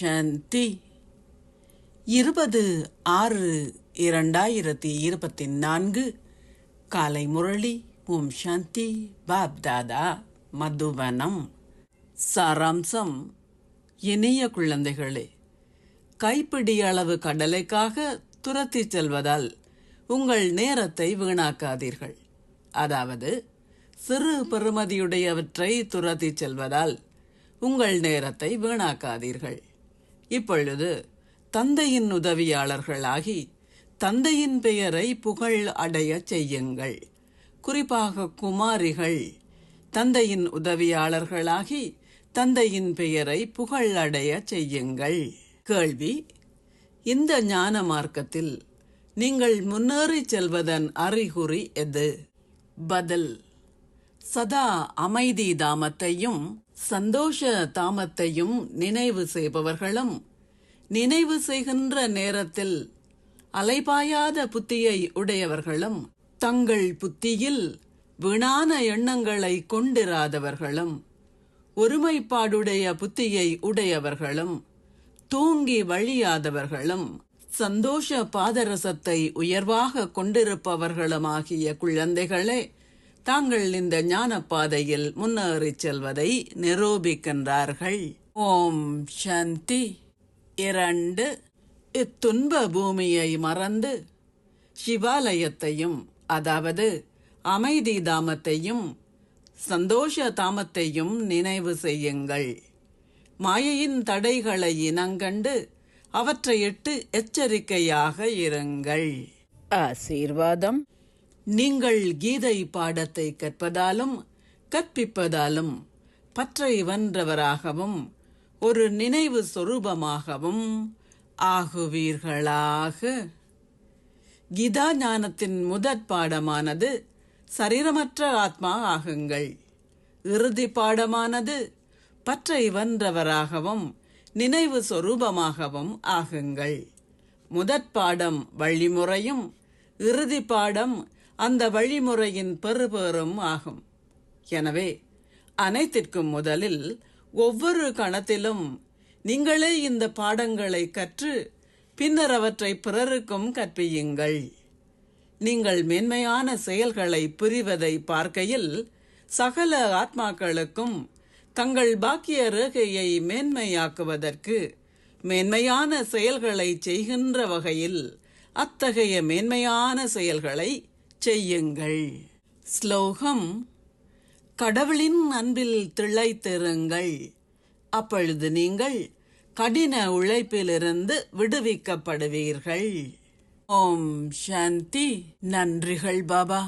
சாந்தி. 20/6/2024 காலை முரளி. ஓம் சாந்தி. பாப்தாதா மதுவனம். சாராம்சம். இனிய குழந்தைகளே, கைப்பிடி அளவு கடலைக்காக துரத்தி செல்வதால் உங்கள் நேரத்தை வீணாக்காதீர்கள். அதாவது சிறு பெறுமதியுடையவற்றை துரத்தி செல்வதால் உங்கள் நேரத்தை வீணாக்காதீர்கள். இப்பொழுது தந்தையின் உதவியாளர்களாகி தந்தையின் பெயரை புகழ் அடைய செய்யுங்கள். குறிப்பாக குமாரிகள் தந்தையின் உதவியாளர்களாகி தந்தையின் பெயரை புகழ் அடைய செய்யுங்கள். கேள்வி: இந்த ஞான மார்க்கத்தில் நீங்கள் முன்னேறி செல்வதன் அறிகுறி எது? பதில்: சதா அமைதி தாமத்தையும் சந்தோஷ தாமத்தையும் நினைவு செய்பவர்களும், நினைவு செய்கின்ற நேரத்தில் அலைபாயாத புத்தியை உடையவர்களும், தங்கள் புத்தியில் வீணான எண்ணங்களை கொண்டிராதவர்களும், ஒருமைப்பாடுடைய புத்தியை உடையவர்களும், தூங்கி வழியாதவர்களும், சந்தோஷ பாதரசத்தை உயர்வாக கொண்டிருப்பவர்களுமாகிய குழந்தைகளே, தாங்கள் இந்த ஞான பாதையில் முன்னேறி செல்வதை நிரூபிக்கின்றார்கள். ஓம் சாந்தி. 2. இத்துன்ப பூமியை மறந்து சிவாலயத்தையும், அதாவது அமைதி தாமத்தையும் சந்தோஷ தாமத்தையும் நினைவு செய்யுங்கள். மாயையின் தடைகளை இனங்கண்டு அவற்றையிட்டு எச்சரிக்கையாக இருங்கள். ஆசீர்வாதம். நீங்கள் கீதை பாடத்தை கற்பதாலும் கற்பிப்பதாலும் பற்றை வென்றவராகவும் ஒரு நினைவு சொரூபமாகவும் ஆகுவீர்களாக. கீதா ஞானத்தின் முதற் பாடமானது சரீரமற்ற ஆத்மா ஆகுங்கள். இறுதி பாடமானது பற்றை வென்றவராகவும் நினைவு சொரூபமாகவும் ஆகுங்கள். முதற் பாடம் வழிமுறையும், இறுதி பாடம் அந்த வழிமுறையின் பெறுபேறும் ஆகும். எனவே அனைத்திற்கும் முதலில் ஒவ்வொரு கணத்திலும் நீங்களே இந்த பாடங்களை கற்று பின்னர் அவற்றை பிறருக்கும் கற்பியுங்கள். நீங்கள் மேன்மையான செயல்களை புரிவதை பார்க்கையில் சகல ஆத்மாக்களுக்கும் தங்கள் பாக்கிய ரேகையை மேன்மையாக்குவதற்கு மேன்மையான செயல்களை செய்கின்ற வகையில் அத்தகைய மேன்மையான செயல்களை செய்யுங்கள். ஸ்லோகம்: கடவுளின் அன்பில் திளைத்திருங்கள். அப்பொழுது நீங்கள் கடின உழைப்பிலிருந்து விடுவிக்கப்படுவீர்கள். ஓம் சாந்தி. நன்றிகள் பாபா.